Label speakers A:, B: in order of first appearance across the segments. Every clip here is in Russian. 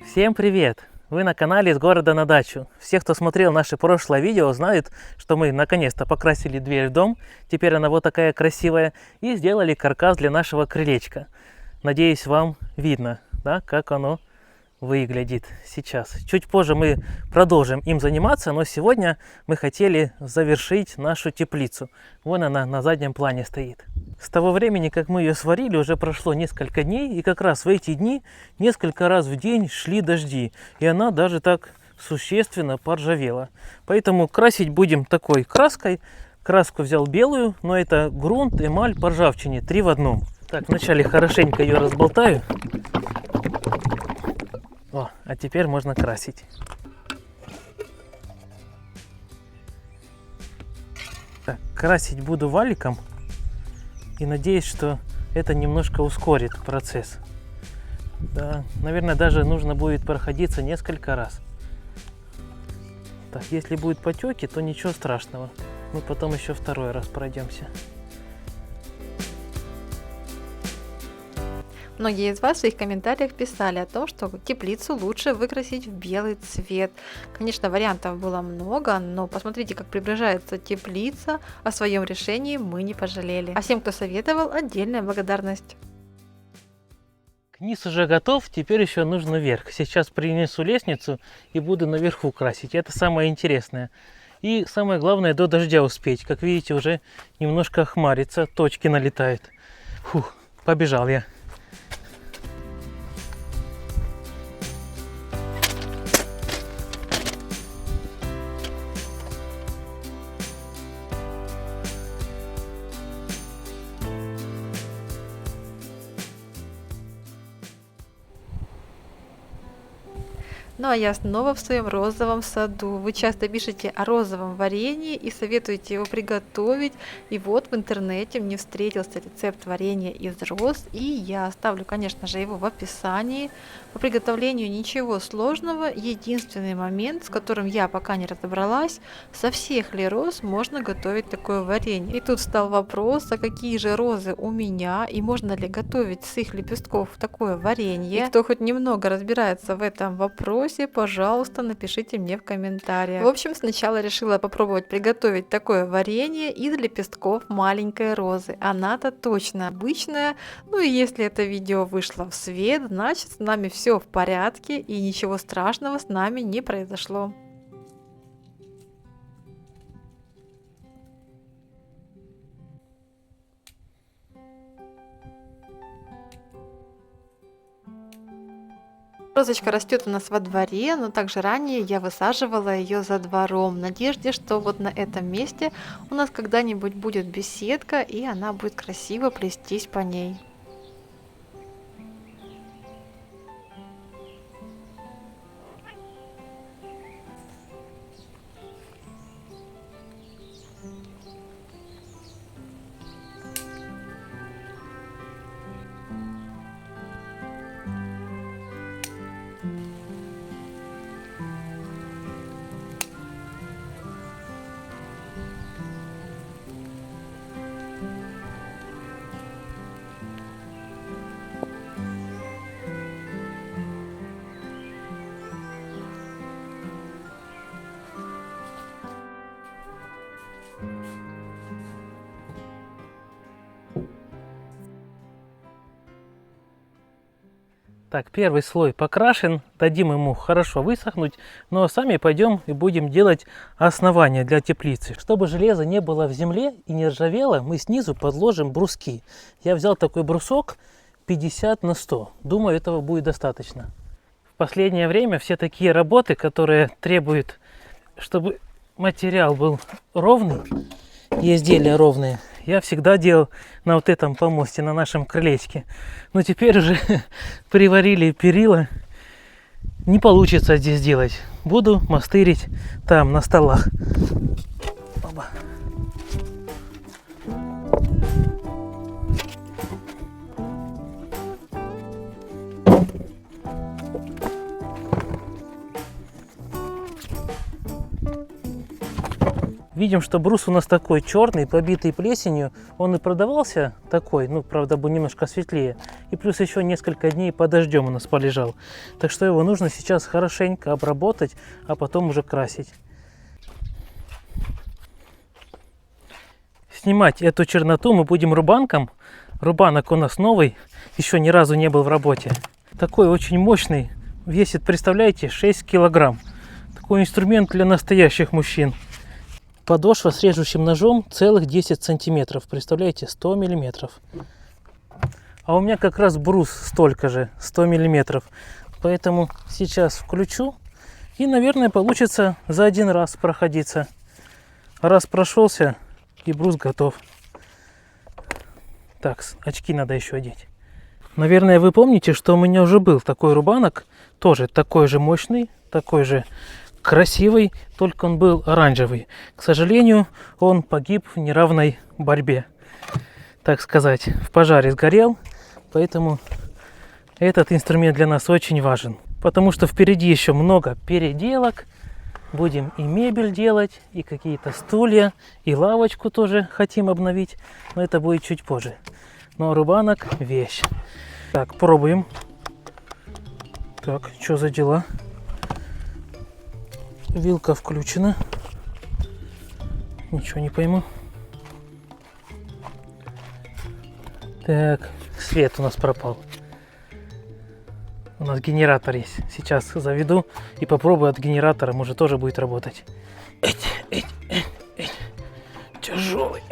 A: Всем привет! Вы на канале «Из города на дачу». Все, кто смотрел наше прошлое видео, знают, что мы наконец-то покрасили дверь в дом. Теперь она вот такая красивая. И сделали каркас для нашего крылечка. Надеюсь, вам видно, да, как оно выглядит сейчас. Чуть позже мы продолжим им заниматься, но сегодня мы хотели завершить нашу теплицу. Вон она на заднем плане стоит. С того времени, как мы ее сварили, уже прошло несколько дней, и как раз в эти дни несколько раз в день шли дожди, и она даже так существенно поржавела. Поэтому красить будем такой краской. Краску взял белую, но это грунт, эмаль по ржавчине, 3 в одном. Так, вначале хорошенько ее разболтаю. О, а теперь можно красить. Так, красить буду валиком. И надеюсь, что это немножко ускорит процесс. Да, наверное, даже нужно будет проходиться несколько раз. Так, если будут потеки, то ничего страшного. Мы потом еще второй раз пройдемся.
B: Многие из вас в своих комментариях писали о том, что теплицу лучше выкрасить в белый цвет. Конечно, вариантов было много, но посмотрите, как приближается теплица. О своем решении мы не пожалели. А всем, кто советовал, отдельная благодарность.
A: Низ уже готов, теперь еще нужно вверх. Сейчас принесу лестницу и буду наверху красить. Это самое интересное. И самое главное, до дождя успеть. Как видите, уже немножко хмарится, точки налетают. Фух, побежал я.
B: Ну а я снова в своем розовом саду. Вы часто пишете о розовом варенье и советуете его приготовить. И вот в интернете мне встретился рецепт варенья из роз. И я оставлю, конечно же, его в описании. По приготовлению ничего сложного. Единственный момент, с которым я пока не разобралась, со всех ли роз можно готовить такое варенье. И тут встал вопрос, а какие же розы у меня и можно ли готовить с их лепестков такое варенье. И кто хоть немного разбирается в этом вопросе, пожалуйста, напишите мне в комментариях. В общем, сначала решила попробовать приготовить такое варенье из лепестков маленькой розы. Она-то точно обычная, ну и если это видео вышло в свет, значит с нами все в порядке и ничего страшного с нами не произошло. Розочка растет у нас во дворе, но также ранее я высаживала ее за двором, в надежде, что вот на этом месте у нас когда-нибудь будет беседка и она будет красиво плестись по ней.
A: Так, первый слой покрашен, дадим ему хорошо высохнуть, но сами пойдем и будем делать основание для теплицы. Чтобы железо не было в земле и не ржавело, мы снизу подложим бруски. Я взял такой брусок 50 на 100. Думаю, этого будет достаточно. В последнее время все такие работы, которые требуют, чтобы материал был ровный и изделия ровные, я всегда делал на вот этом помосте, на нашем крылечке. Но теперь уже приварили перила. Не получится здесь делать. Буду мастырить там, на столах. Оба. Видим, что брус у нас такой черный, побитый плесенью. Он и продавался такой, ну, правда, был немножко светлее. И плюс еще несколько дней под дождем у нас полежал. Так что его нужно сейчас хорошенько обработать, а потом уже красить. Снимать эту черноту мы будем рубанком. Рубанок у нас новый, еще ни разу не был в работе. Такой очень мощный, весит, представляете, 6 килограмм. Такой инструмент для настоящих мужчин. Подошва с режущим ножом целых 10 сантиметров. Представляете, 100 миллиметров. А у меня как раз брус столько же, 100 миллиметров. Поэтому сейчас включу. И, наверное, получится за один раз проходиться. Раз прошелся, и брус готов. Так, очки надо еще одеть. Наверное, вы помните, что у меня уже был такой рубанок. Тоже такой же мощный, такой же красивый, только он был оранжевый. К сожалению, он погиб в неравной борьбе, так сказать, в пожаре сгорел, поэтому этот инструмент для нас очень важен, потому что впереди еще много переделок, будем и мебель делать, и какие-то стулья, и лавочку тоже хотим обновить, но это будет чуть позже. Но рубанок — вещь. Так, пробуем. Так, что за дела? Вилка включена. Ничего не пойму. Так, свет у нас пропал. У нас генератор есть. Сейчас заведу и попробую от генератора. Может, тоже будет работать. Тяжелый.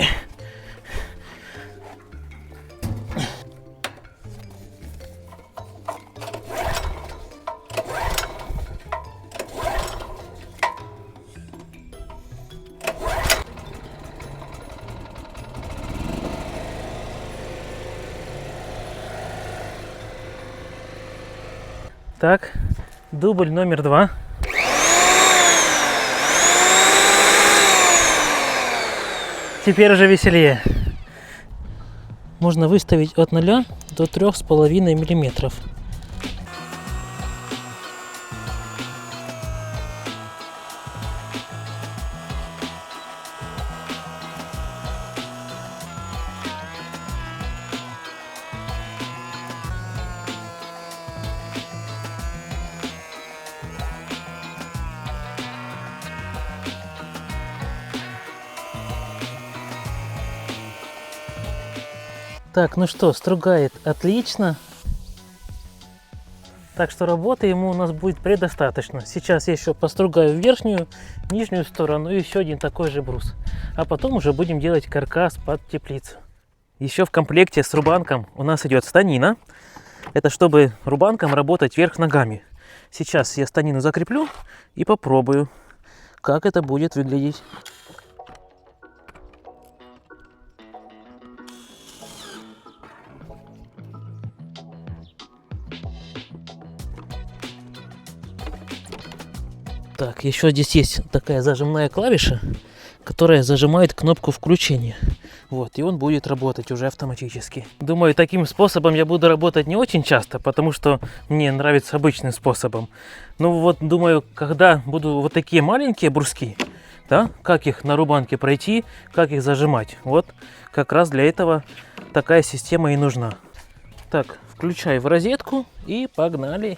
A: Так, дубль номер 2. Теперь уже веселее. Можно выставить от 0 до 3,5 миллиметров. Так, ну что, стругает отлично. Так что работы ему у нас будет предостаточно. Сейчас я еще постругаю верхнюю, нижнюю сторону и еще один такой же брус. А потом уже будем делать каркас под теплицу. Еще в комплекте с рубанком у нас идет станина. Это чтобы рубанком работать вверх ногами. Сейчас я станину закреплю и попробую, как это будет выглядеть. Так, еще здесь есть такая зажимная клавиша, которая зажимает кнопку включения. Вот, и он будет работать уже автоматически. Думаю, таким способом я буду работать не очень часто, потому что мне нравится обычным способом. Ну вот, думаю, когда буду вот такие маленькие бруски, да, как их на рубанке пройти, как их зажимать. Вот, как раз для этого такая система и нужна. Так, включай в розетку и погнали.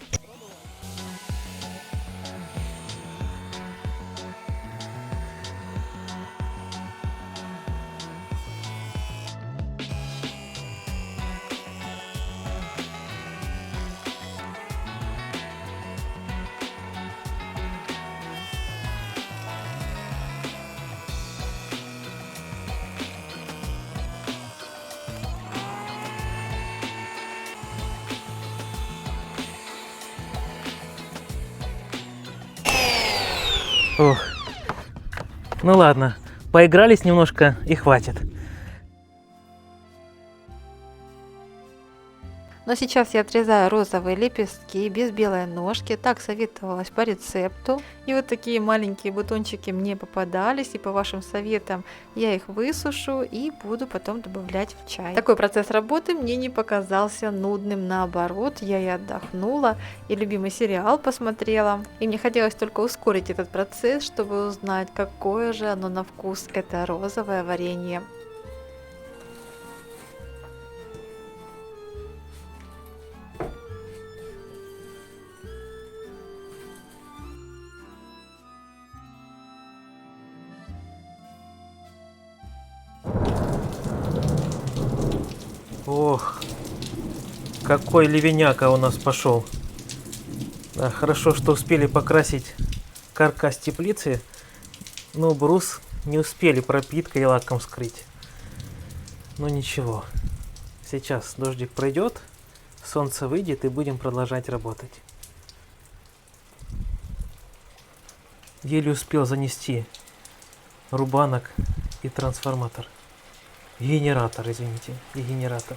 A: Ох. Ну ладно, поигрались немножко и хватит.
B: Но сейчас я отрезаю розовые лепестки без белой ножки, так советовалось по рецепту. И вот такие маленькие бутончики мне попадались, и по вашим советам я их высушу и буду потом добавлять в чай. Такой процесс работы мне не показался нудным, наоборот, я и отдохнула, и любимый сериал посмотрела. И мне хотелось только ускорить этот процесс, чтобы узнать, какое же оно на вкус, это розовое варенье.
A: Ох, какой ливеняка у нас пошел. Да, хорошо, что успели покрасить каркас теплицы, но брус не успели пропиткой и лаком скрыть. Но ничего, сейчас дождик пройдет, солнце выйдет и будем продолжать работать. Еле успел занести рубанок и трансформатор. Генератор, извините, и генератор.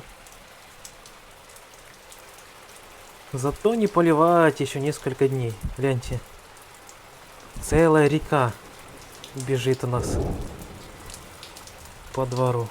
A: Зато не поливать еще несколько дней. Гляньте, целая река бежит у нас по двору.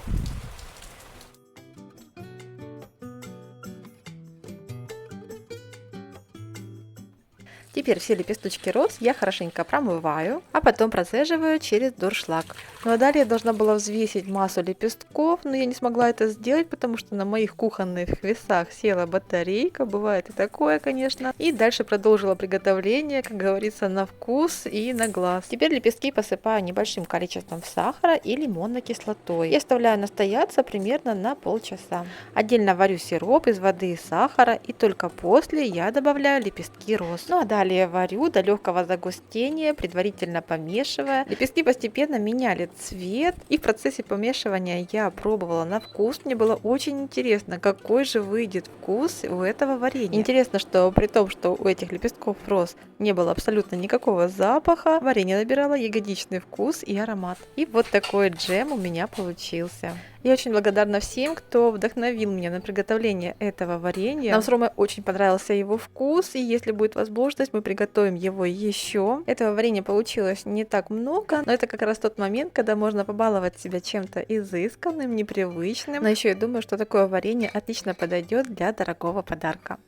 B: Теперь все лепесточки роз я хорошенько промываю, а потом процеживаю через дуршлаг. Ну а далее я должна была взвесить массу лепестков, но я не смогла это сделать, потому что на моих кухонных весах села батарейка, бывает и такое, конечно. И дальше продолжила приготовление, как говорится, на вкус и на глаз. Теперь лепестки посыпаю небольшим количеством сахара и лимонной кислотой и оставляю настояться примерно на полчаса. Отдельно варю сироп из воды и сахара, и только после я добавляю лепестки роз. Ну а далее варю до легкого загустения, предварительно помешивая. Лепестки постепенно меняли цвет, и в процессе помешивания я пробовала на вкус. Мне было очень интересно, какой же выйдет вкус у этого варенья. Интересно, что при том, что у этих лепестков роз не было абсолютно никакого запаха, варенье набирало ягодичный вкус и аромат. И вот такой джем у меня получился. Я очень благодарна всем, кто вдохновил меня на приготовление этого варенья. Нам с Ромой очень понравился его вкус, и если будет возможность, мы приготовим его еще. Этого варенья получилось не так много, но это как раз тот момент, когда можно побаловать себя чем-то изысканным, непривычным. Но еще я думаю, что такое варенье отлично подойдет для дорогого подарка.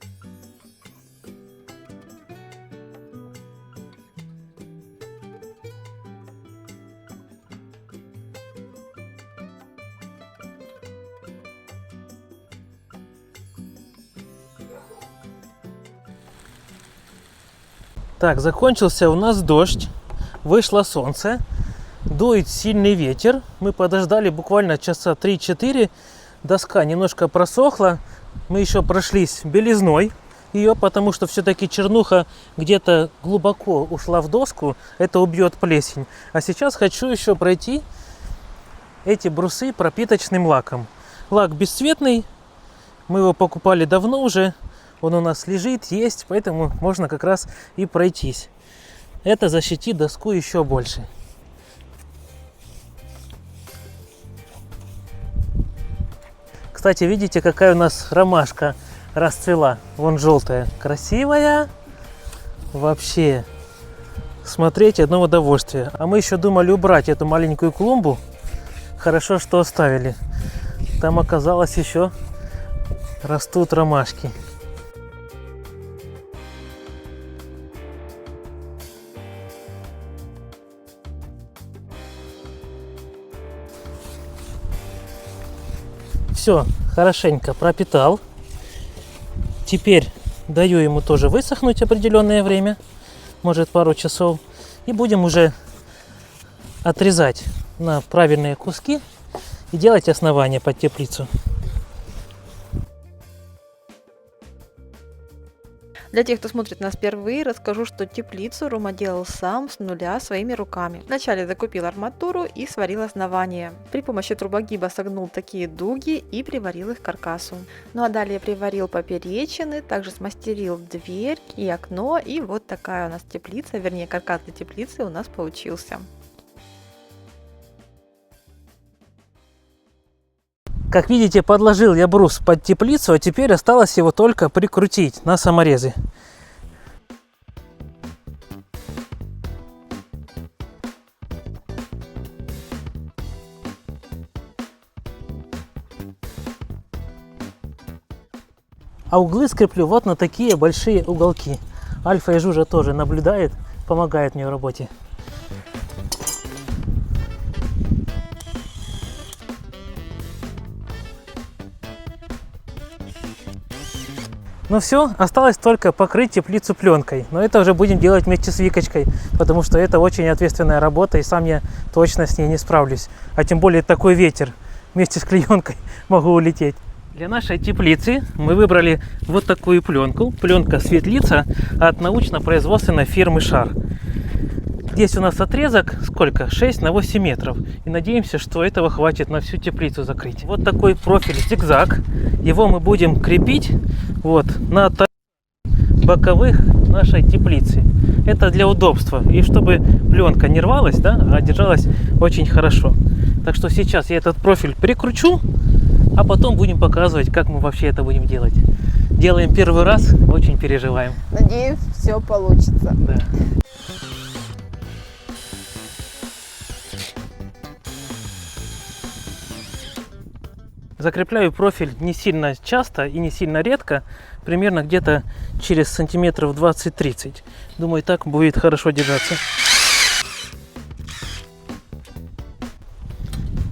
A: Так, закончился у нас дождь, вышло солнце, дует сильный ветер. Мы подождали буквально часа 3-4, доска немножко просохла. Мы еще прошлись белизной ее, потому что все-таки чернуха где-то глубоко ушла в доску, это убьет плесень. А сейчас хочу еще пройти эти брусы пропиточным лаком. Лак бесцветный, мы его покупали давно уже. Он у нас лежит, есть, поэтому можно как раз и пройтись. Это защитит доску еще больше. Кстати, видите, какая у нас ромашка расцвела. Вон желтая, красивая. Вообще, смотреть одно удовольствие. А мы еще думали убрать эту маленькую клумбу. Хорошо, что оставили. Там оказалось еще растут ромашки. Все, хорошенько пропитал. Теперь даю ему тоже высохнуть определенное время, может пару часов. И будем уже отрезать на правильные куски и делать основание под теплицу.
B: Для тех, кто смотрит нас впервые, расскажу, что теплицу Рома делал сам с нуля своими руками. Вначале закупил арматуру и сварил основание. При помощи трубогиба согнул такие дуги и приварил их к каркасу. Ну а далее приварил поперечины, также смастерил дверь и окно, и вот такая у нас теплица, вернее каркас для теплицы у нас получился.
A: Как видите, подложил я брус под теплицу, а теперь осталось его только прикрутить на саморезы. А углы скреплю вот на такие большие уголки. Альфа и Жужа тоже наблюдает, помогает мне в работе. Ну все, осталось только покрыть теплицу пленкой. Но это уже будем делать вместе с Викочкой, потому что это очень ответственная работа, и сам я точно с ней не справлюсь. А тем более такой ветер, вместе с клеенкой могу улететь. Для нашей теплицы мы выбрали вот такую пленку. Пленка Светлица от научно-производственной фирмы Шар. Здесь у нас отрезок сколько? 6 на 8 метров. И надеемся, что этого хватит на всю теплицу закрыть. Вот такой профиль зигзаг. Его мы будем крепить вот на боковых нашей теплицы. Это для удобства. И чтобы пленка не рвалась, да, а держалась очень хорошо. Так что сейчас я этот профиль прикручу, а потом будем показывать, как мы вообще это будем делать. Делаем первый раз, очень переживаем.
C: Надеюсь, все получится.
A: Да. Закрепляю профиль не сильно часто и не сильно редко, примерно где-то через сантиметров 20-30. Думаю, так будет хорошо держаться.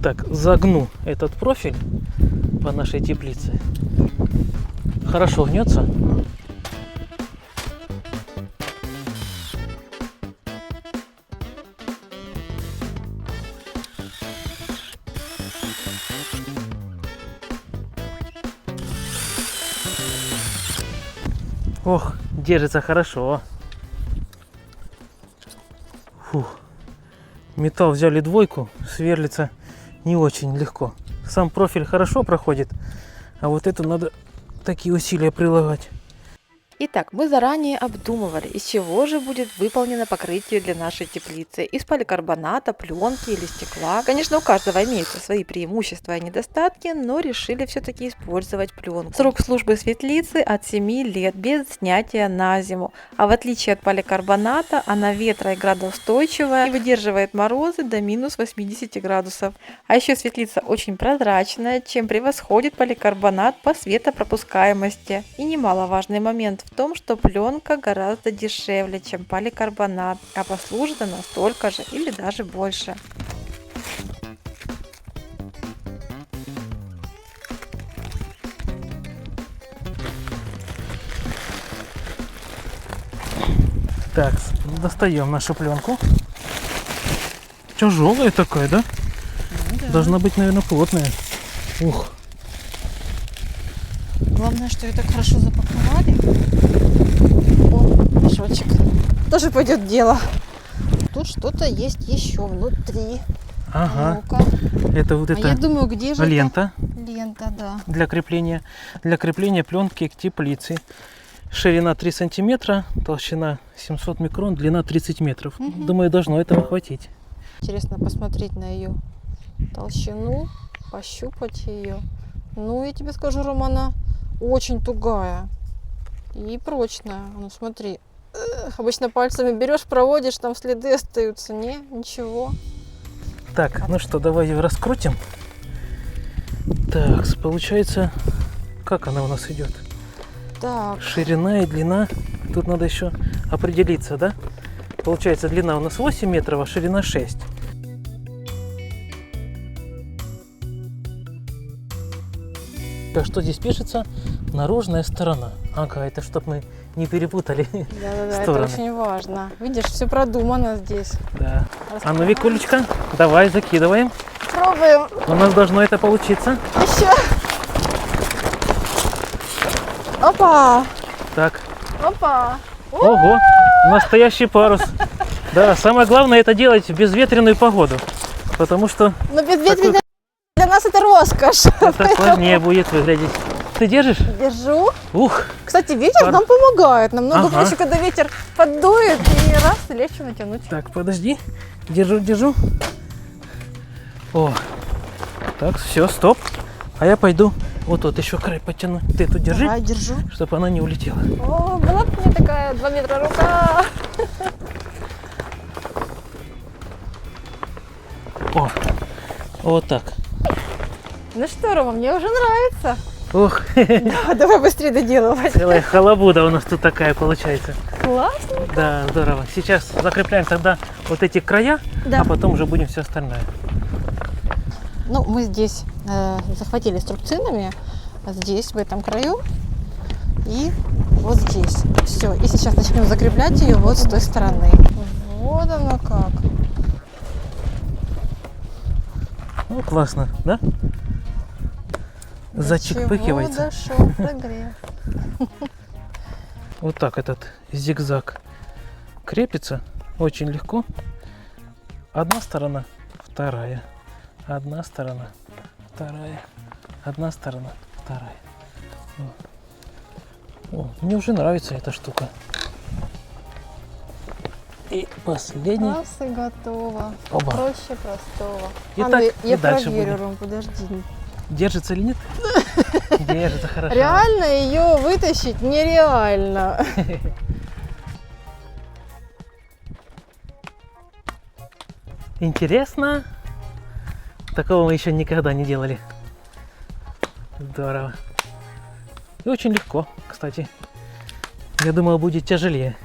A: Так, загну этот профиль по нашей теплице. Хорошо гнется. Ох, держится хорошо. Фух. Металл взяли двойку, сверлится не очень легко. Сам профиль хорошо проходит, а вот это надо такие усилия прилагать.
B: Итак, мы заранее обдумывали, из чего же будет выполнено покрытие для нашей теплицы. Из поликарбоната, пленки или стекла. Конечно, у каждого имеются свои преимущества и недостатки, но решили все-таки использовать пленку. Срок службы светлицы от 7 лет, без снятия на зиму. А в отличие от поликарбоната, она ветро- и градоустойчивая и выдерживает морозы до минус 80 градусов. А еще светлица очень прозрачная, чем превосходит поликарбонат по светопропускаемости. И немаловажный момент в том, что пленка гораздо дешевле, чем поликарбонат, а послужит она столько же или даже больше.
A: Так, достаем нашу пленку. Тяжелая такая, да?
B: Да.
A: Должна быть, наверное, плотная. Ух.
C: Главное, что ее так хорошо запаковали. О, мешочек. Тоже пойдет дело. Тут что-то есть еще внутри.
A: Ага.
C: Ну-ка.
A: Это вот
C: А я
A: это
C: думаю, где же
A: лента
C: это? Лента, да.
A: для крепления пленки к теплице. Ширина 3 сантиметра, толщина 700 микрон, длина 30 метров. Думаю, должно этого хватить.
C: Интересно посмотреть на ее толщину, пощупать ее. Ну, я тебе скажу, Романа, очень тугая и прочная. Ну, смотри, обычно пальцами берешь, проводишь, там следы остаются. Не, ничего.
A: Так, ну что, давай ее раскрутим. Так, получается, как она у нас идет?
C: Так,
A: Ширина и длина. Тут надо еще определиться, да? Получается, длина у нас 8 метров, а ширина 6. Так, что здесь пишется? Наружная сторона. Ага, это чтобы мы не перепутали
C: да-да-да, это
A: стороны.
C: очень важно. Видишь, все продумано здесь.
A: Да. А ну, Викулечка, давай закидываем.
C: Пробуем
A: У нас должно это получиться.
C: еще. Опа,
A: Так,
C: опа.
A: ого, настоящий парус. Да, самое главное это делать в безветренную погоду, потому что
C: Но безветренная для нас это роскошь.
A: это сложнее будет выглядеть. Ты держишь?
C: Держу.
A: Ух,
C: Кстати, ветер нам помогает. Намного
A: Ага.
C: проще, когда ветер поддует и раз, и легче натянуть.
A: так, подожди, держу. О, так, все, стоп. А я пойду вот тут еще край подтяну. Ты тут держи,
C: Давай, держу.
A: чтобы она не улетела.
C: О, была бы мне такая 2 метра рука.
A: О, вот так.
C: Ну что, Рома, мне уже нравится.
A: Ух,
C: Да, давай быстрее доделывать.
A: целая халабуда у нас тут такая получается.
C: Классно.
A: Да, здорово. Сейчас закрепляем тогда вот эти края,
C: Да.
A: а потом уже будем все остальное.
C: Ну, мы здесь захватили струбцинами, здесь, в этом краю, и вот здесь. Все, и сейчас начнем закреплять ее вот с той стороны. Вот оно как.
A: Ну, классно, да? Зачекпыкивается.
C: Дошел прогрев.
A: Вот так этот зигзаг крепится очень легко. Одна сторона, вторая. Одна сторона, вторая. Одна сторона, вторая. О, мне уже нравится эта штука. И последний.
C: Раз и готово.
A: Оба.
C: Проще простого.
A: И
C: А,
A: так,
C: ну,
A: и
C: я
A: дальше
C: проверю,
A: будем.
C: Ром, подожди.
A: Держится или нет? Держится хорошо.
C: Реально ее вытащить нереально.
A: Интересно. Такого мы еще никогда не делали. Здорово. И очень легко, кстати. Я думал, будет тяжелее.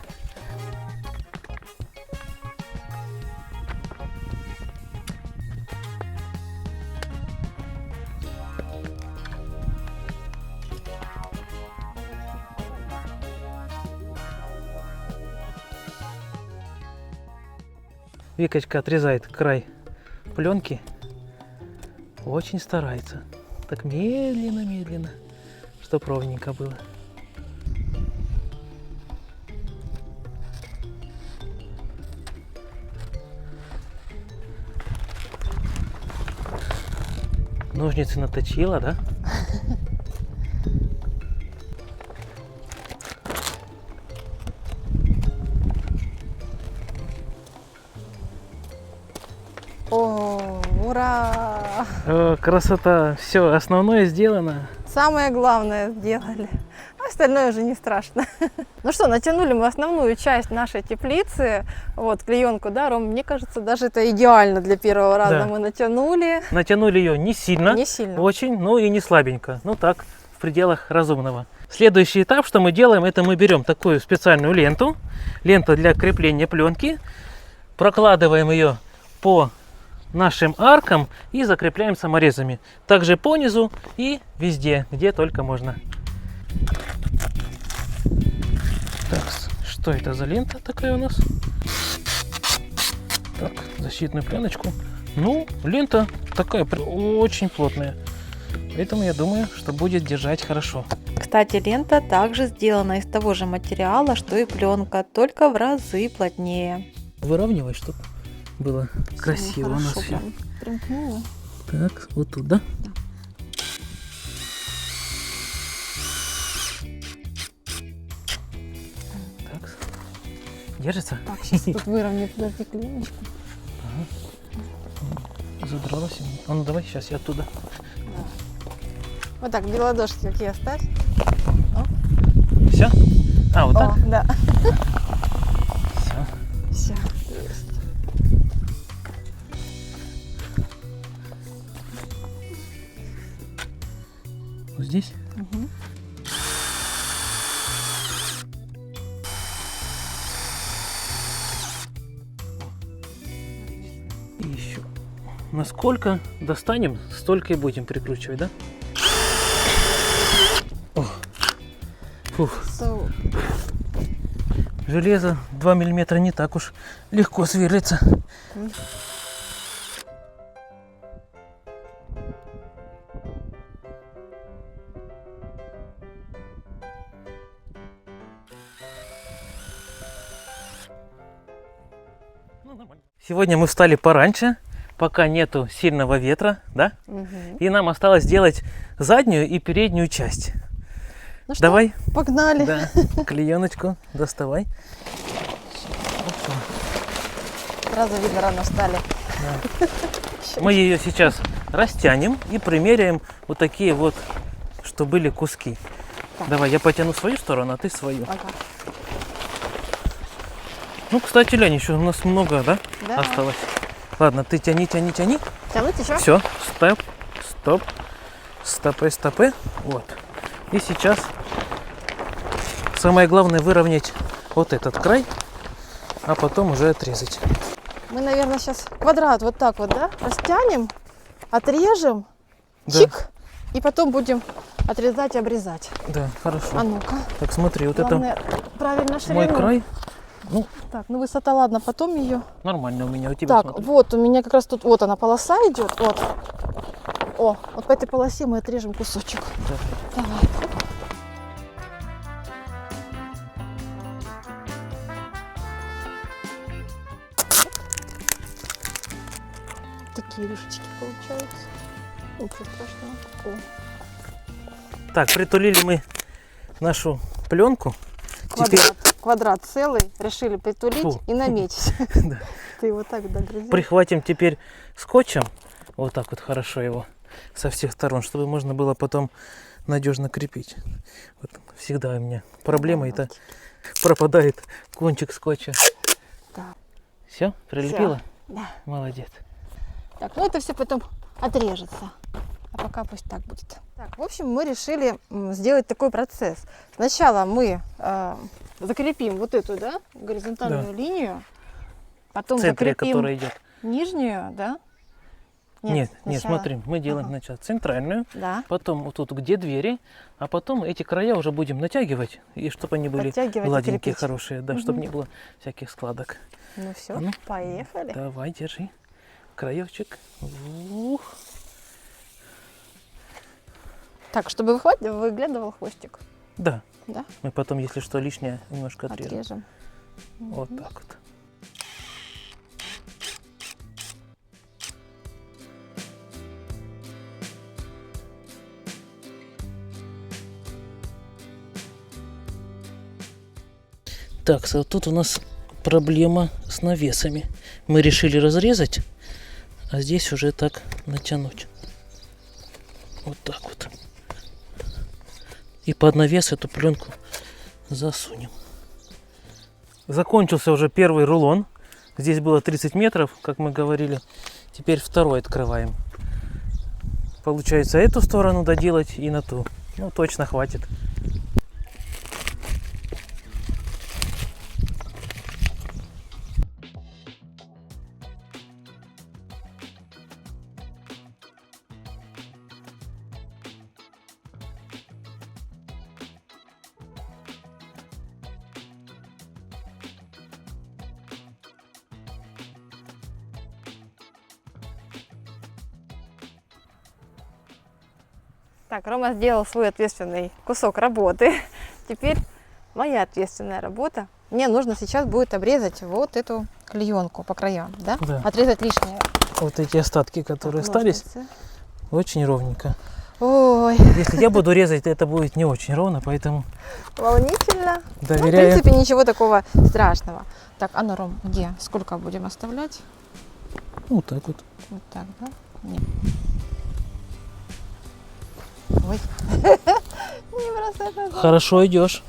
A: Викочка отрезает край пленки. Очень старается. Так медленно, чтоб ровненько было. Ножницы наточила, да?
C: О, ура!
A: О, красота! Все, основное сделано.
C: Самое главное сделали. А остальное уже не страшно. Ну что, натянули мы основную часть нашей теплицы. Вот, клеенку, да, Ром? Мне кажется, даже это идеально для первого раза
A: Да.
C: мы натянули.
A: Натянули ее не сильно,
C: Не сильно.
A: очень, но и не слабенько. Ну так, в пределах разумного. Следующий этап, что мы делаем, это мы берем такую специальную ленту. Лента для крепления пленки. Прокладываем ее по нашим аркам и закрепляем саморезами. Также по низу и везде, где только можно. Так, что это за лента такая у нас? Так, защитную пленочку. Ну, лента такая очень плотная. Поэтому я думаю, что будет держать хорошо.
B: Кстати, лента также сделана из того же материала, что и пленка, только в разы плотнее.
A: Выравнивай, чтобы было красиво у нас все.
C: Примкнула.
A: Так, вот тут, да? Так, держится?
C: Так, сейчас тут выровняю, подожди, клееночку.
A: Задралась. А ну давай, сейчас я оттуда.
C: Вот так, две ладошки какие оставь.
A: Все? А, вот так?
C: О, да.
A: Все.
C: Все.
A: Вот здесь?
C: Угу.
A: И еще. Насколько достанем, столько и будем прикручивать, да? О. Фух. Железо 2 миллиметра не так уж легко сверлится. Сегодня мы встали пораньше, пока нету сильного ветра, да?
C: Угу.
A: И нам осталось сделать заднюю и переднюю часть.
C: Ну что,
A: Давай.
C: погнали.
A: Да, клееночку доставай.
C: Сразу видно, рано встали.
A: Мы ее сейчас растянем и примеряем вот такие вот, что были куски.
C: Так.
A: Давай, я потяну свою сторону, а ты свою.
C: Ага.
A: Ну, кстати, Лень, еще у нас много, да,
C: Да.
A: осталось? Ладно, ты тяни, тяни, тяни.
C: Тянуть еще?
A: Все, стоп, стопы. Вот. И сейчас самое главное выровнять вот этот край, а потом уже отрезать.
C: Мы, наверное, сейчас квадрат вот так вот, да, растянем, отрежем,
A: Да.
C: чик, и потом будем отрезать и обрезать.
A: Да, хорошо.
C: А ну-ка.
A: Так, смотри, вот
C: Главное, правильно
A: это мой
C: ширину.
A: край. Ну,
C: Так, ну высота, ладно, потом ее.
A: нормально у меня, у тебя
C: Так,
A: смотри.
C: вот у меня как раз тут, вот она полоса идет, вот. О, вот по этой полосе мы отрежем кусочек.
A: Давай.
C: Давай. Такие рюшечки получаются. Ничего страшного. О,
A: Так, притулили мы нашу пленку.
C: Квадрат целый. Решили притулить
A: Фу.
C: и наметить.
A: Да.
C: Ты его так догрызешь.
A: Прихватим теперь скотчем, вот так вот хорошо его со всех сторон, чтобы можно было потом надежно крепить. Вот всегда у меня проблема, это пропадает кончик скотча.
C: Так.
A: Все, прилепила?
C: Да.
A: Молодец.
C: Так, ну это все потом отрежется. А пока пусть так будет. Так, в общем, мы решили сделать такой процесс. Сначала мы закрепим вот эту, да, горизонтальную линию. Потом
A: В центре,
C: закрепим
A: которая идет.
C: нижнюю, да?
A: Нет,
C: сначала-
A: смотри, мы делаем
C: Ага.
A: сначала центральную,
C: Да.
A: потом вот тут где двери, а потом эти края уже будем натягивать, и чтобы они были
C: Подтягивать и
A: гладенькие,
C: крепить.
A: хорошие, да, чтобы не было всяких складок.
C: Ну все,
A: А ну.
C: поехали.
A: Давай, держи. Краевчик. Ух.
C: Так, чтобы выглядывал хвостик.
A: Да.
C: Да?
A: Мы потом, если что, лишнее немножко отрежем.
C: Отрежем.
A: Вот так вот. Так, вот тут у нас проблема с навесами. Мы решили разрезать, а здесь уже так натянуть. Вот так вот. И под навес эту пленку засунем. Закончился уже первый рулон. Здесь было 30 метров, как мы говорили. Теперь второй открываем. Получается, эту сторону доделать и на ту. Ну, точно хватит.
C: Так, Рома сделал свой ответственный кусок работы. Теперь моя ответственная работа. Мне нужно сейчас будет обрезать вот эту клеенку по краям, да?
A: Да.
C: Отрезать лишнее.
A: Вот эти остатки, которые
C: Так,
A: остались,
C: ножницы.
A: очень ровненько.
C: Ой,
A: Если я буду резать, то это будет не очень ровно, поэтому
C: волнительно. Ну, в
A: доверяю.
C: принципе, ничего такого страшного. Так, а ну, Ром, где? Сколько будем оставлять?
A: Вот так вот.
C: Вот так, да? Нет. Ой. Не бросай, пожалуйста.
A: Хорошо идешь.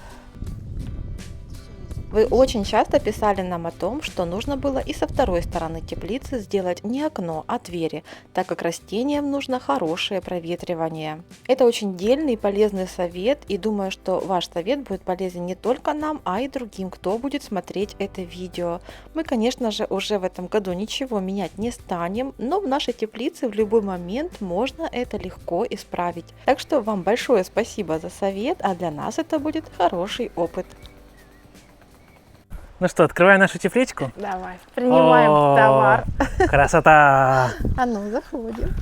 B: Вы очень часто писали нам о том, что нужно было и со второй стороны теплицы сделать не окно, а двери, так как растениям нужно хорошее проветривание. Это очень дельный и полезный совет, и думаю, что ваш совет будет полезен не только нам, а и другим, кто будет смотреть это видео. Мы, конечно же, уже в этом году ничего менять не станем, но в нашей теплице в любой момент можно это легко исправить. Так что вам большое спасибо за совет, а для нас это будет хороший опыт.
A: Ну что, открываем нашу тепличку?
C: Давай, принимаем
A: О,
C: товар.
A: Красота!
C: А ну, заходим.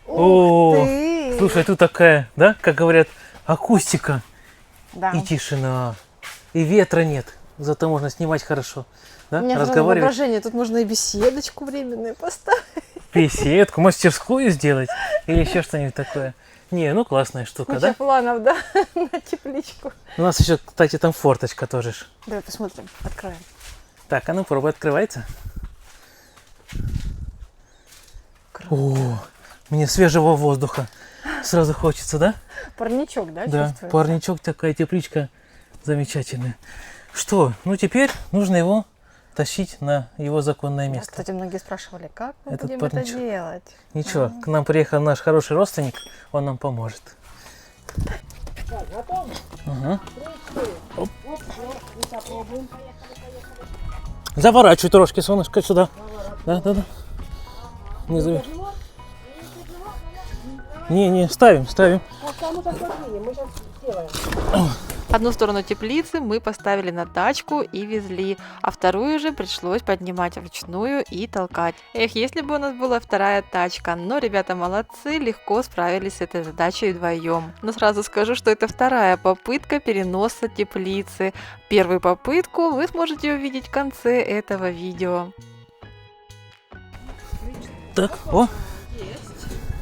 A: О,
C: Ух ты!
A: Слушай, тут такая, да, как говорят, акустика
C: Да.
A: и тишина. И ветра нет, зато можно снимать хорошо. Да?
C: У меня сразу
A: Разговаривать,
C: воображение, тут можно и беседочку временную поставить.
A: беседку, мастерскую сделать или еще что-нибудь такое. Не, ну классная штука,
C: Куча
A: да?
C: планов, да, на тепличку.
A: У нас еще, кстати, там форточка тоже.
C: Давай посмотрим, откроем.
A: Так, а ну пробуй, открывается. О, Мне свежего воздуха сразу хочется, да?
C: Парничок, да,
A: Да,
C: чувствуешь?
A: парничок, такая тепличка замечательная. Что, ну теперь нужно его тащить на его законное
C: Да,
A: место.
C: кстати, многие спрашивали, как мы
A: Этот
C: будем
A: парничок.
C: это делать?
A: Ничего, к нам приехал наш хороший родственник, он нам поможет. Ага. Оп. Заворачивай трошки, солнышко, сюда. Да. Не завер. Не, ставим.
B: Одну сторону теплицы мы поставили на тачку и везли, а вторую же пришлось поднимать вручную и толкать. Эх, если бы у нас была вторая тачка, но ребята молодцы, легко справились с этой задачей вдвоем. Но сразу скажу, что это вторая попытка переноса теплицы. Первую попытку вы сможете увидеть в конце этого видео.
A: Так, о,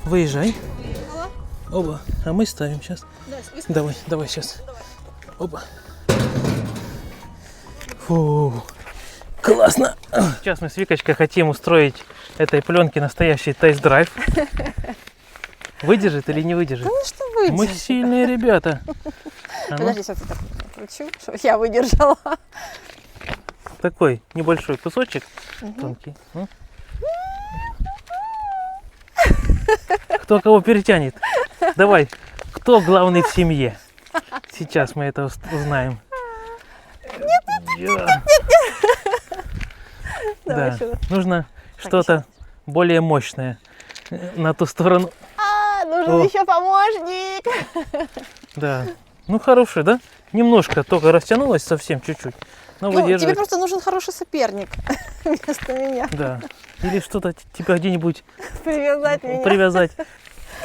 A: выезжай. Оба, а мы ставим сейчас. Давай сейчас. Оба. Фу, классно. Сейчас мы с Викочкой хотим устроить этой пленке настоящий тест-драйв. Выдержит или не выдержит?
C: Конечно, выйдет.
A: Мы сильные ребята. А ну,
C: Подожди, сейчас я так кручу, чтобы я выдержала.
A: такой небольшой кусочек, тонкий. Ну. Кто кого перетянет? Давай, кто главный в семье? Сейчас мы это узнаем. Нет.
C: Давай
A: Да,
C: еще раз.
A: нужно что-то более мощное на ту сторону.
C: Нужен
A: О.
C: еще помощник.
A: Да. Ну хороший, да? Немножко только растянулось, совсем чуть-чуть. Но
C: Ну, тебе
A: выдерживает.
C: просто нужен хороший соперник вместо меня.
A: Да. Или что-то тебя где-нибудь
C: Привязать меня.
A: привязать.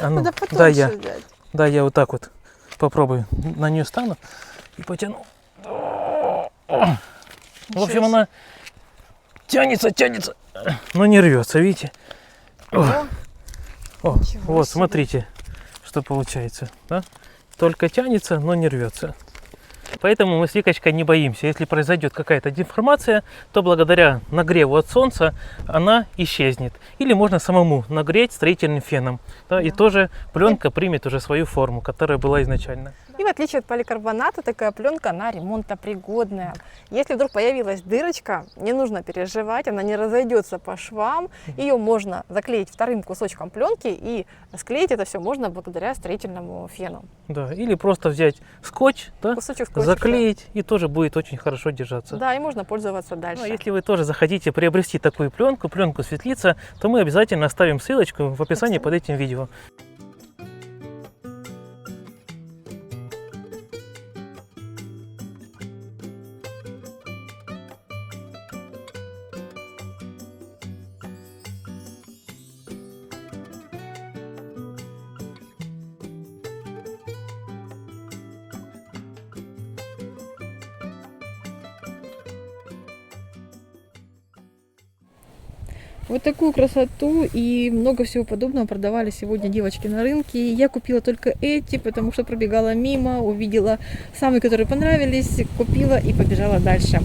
A: А ну,
C: Надо потом
A: дай я.
C: взять.
A: Да, я вот так вот попробую. На нее стану и потяну. В общем, она тянется, но не рвется, видите? О,
C: Ничего
A: вот,
C: себе.
A: смотрите, что получается. Да? Только тянется, но не рвется. Поэтому мы с Викочкой не боимся. Если произойдет какая-то деформация, то благодаря нагреву от солнца она исчезнет. Или можно самому нагреть строительным феном. Да, и тоже пленка примет уже свою форму, которая была изначально.
C: И в отличие от поликарбоната, такая пленка, она ремонтопригодная. Если вдруг появилась дырочка, не нужно переживать, она не разойдется по швам. Ее можно заклеить вторым кусочком пленки, и склеить это все можно благодаря строительному фену.
A: Да, или просто взять скотч, да,
C: Кусочек скотча.
A: заклеить, и тоже будет очень хорошо держаться.
C: Да, и можно пользоваться
A: Ну,
C: дальше.
A: а если вы тоже захотите приобрести такую пленку светлица, то мы обязательно оставим ссылочку в описании под этим видео.
B: Вот такую красоту и много всего подобного продавали сегодня девочки на рынке. Я купила только эти, потому что пробегала мимо, увидела самые, которые понравились, купила и побежала дальше.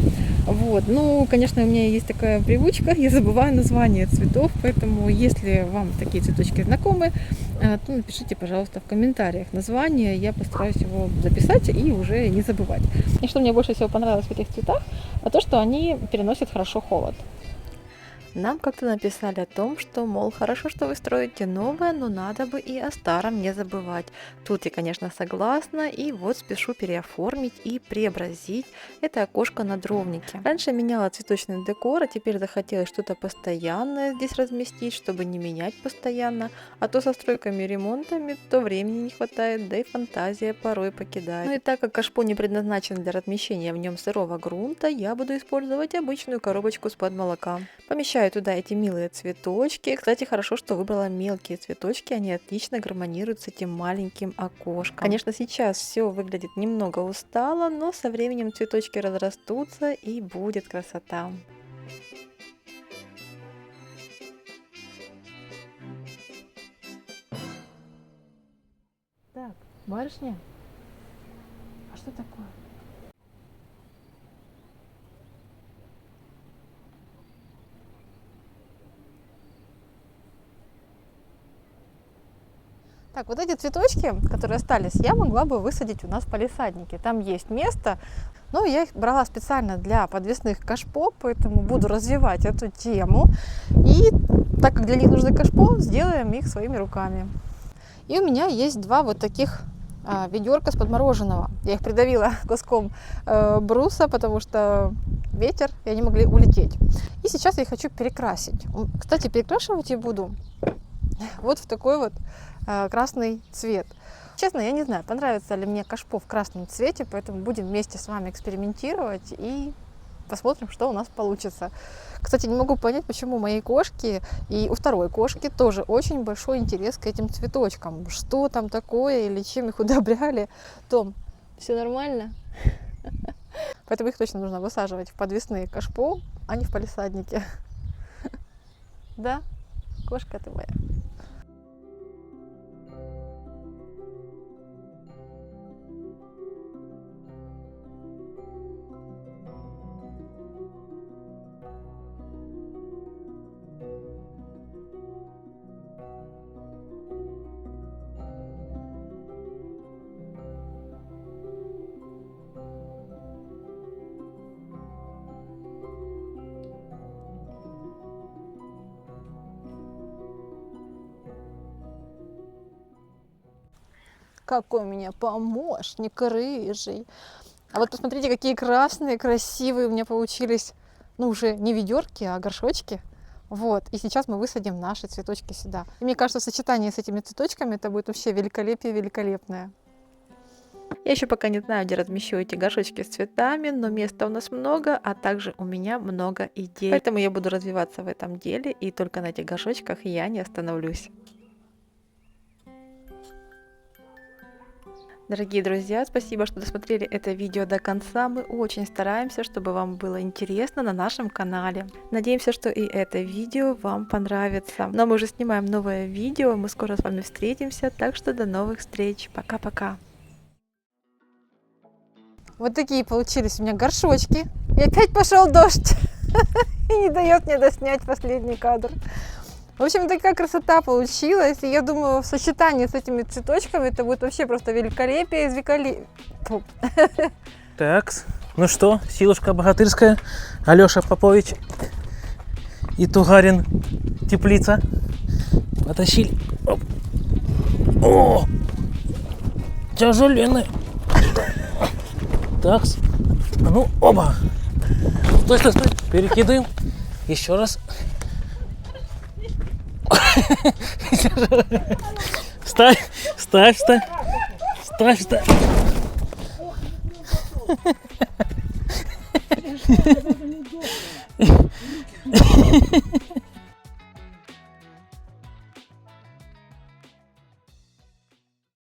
B: Вот. Ну, конечно, у меня есть такая привычка, я забываю название цветов, поэтому если вам такие цветочки знакомы, то напишите, пожалуйста, в комментариях название, я постараюсь его записать и уже не забывать. И что мне больше всего понравилось в этих цветах, то, что они переносят хорошо холод. Нам как-то написали о том, что, мол, хорошо, что вы строите новое, но надо бы и о старом не забывать. Тут я, конечно, согласна, и вот спешу переоформить и преобразить это окошко на дровнике. Раньше меняла цветочный декор, а теперь захотелось что-то постоянное здесь разместить, чтобы не менять постоянно, а то со стройками и ремонтами то времени не хватает, да и фантазия порой покидает. Ну и так как кашпо не предназначен для размещения в нем сырого грунта, я буду использовать обычную коробочку с-под молока. Помещаю туда эти милые цветочки. Кстати, хорошо, что выбрала мелкие цветочки, они отлично гармонируют с этим маленьким окошком. Конечно, сейчас все выглядит немного устало, но со временем цветочки разрастутся и будет красота. Так, барышня, а что такое?
C: Так, вот эти цветочки, которые остались, я могла бы высадить у нас в палисаднике. Там есть место, но я их брала специально для подвесных кашпо, поэтому буду развивать эту тему. И так как для них нужны кашпо, сделаем их своими руками. И у меня есть два вот таких ведерка с подмороженного. Я их придавила куском бруса, потому что ветер, и они могли улететь. И сейчас я их хочу перекрасить. Кстати, перекрашивать я буду вот в такой вот красный цвет. Честно, я не знаю, понравится ли мне кашпо в красном цвете, поэтому будем вместе с вами экспериментировать и посмотрим, что у нас получится. Кстати, не могу понять, почему у моей кошки и у второй кошки тоже очень большой интерес к этим цветочкам. Что там такое или чем их удобряли. Том, все нормально? Поэтому их точно нужно высаживать в подвесные кашпо, а не в палисаднике. Да, кошка ты моя. Какой у меня помощник рыжий. А вот посмотрите, какие красные, красивые у меня получились. Ну, уже не ведерки, а горшочки. Вот. И сейчас мы высадим наши цветочки сюда. И мне кажется, сочетание с этими цветочками это будет вообще великолепие великолепное. Я еще пока не знаю, где размещу эти горшочки с цветами, но места у нас много, а также у меня много идей. Поэтому я буду развиваться в этом деле, и только на этих горшочках я не остановлюсь. Дорогие друзья, спасибо, что досмотрели это видео до конца. Мы очень стараемся, чтобы вам было интересно на нашем канале. Надеемся, что и это видео вам понравится. Но мы уже снимаем новое видео, мы скоро с вами встретимся, так что до новых встреч. Пока-пока. Вот такие получились у меня горшочки. И опять пошел дождь. И не дает мне доснять последний кадр. В общем, такая красота получилась. И я думаю, в сочетании с этими цветочками это будет вообще просто великолепие из великолепия.
A: Так, ну что, силушка богатырская, Алёша Попович и Тугарин Теплица потащили. Оп. О, тяжеленный. Так, ну оба. Стой, стой, стой, перекидываем. Еще раз. Ставь, ставь, ставь. Ставь, ставь.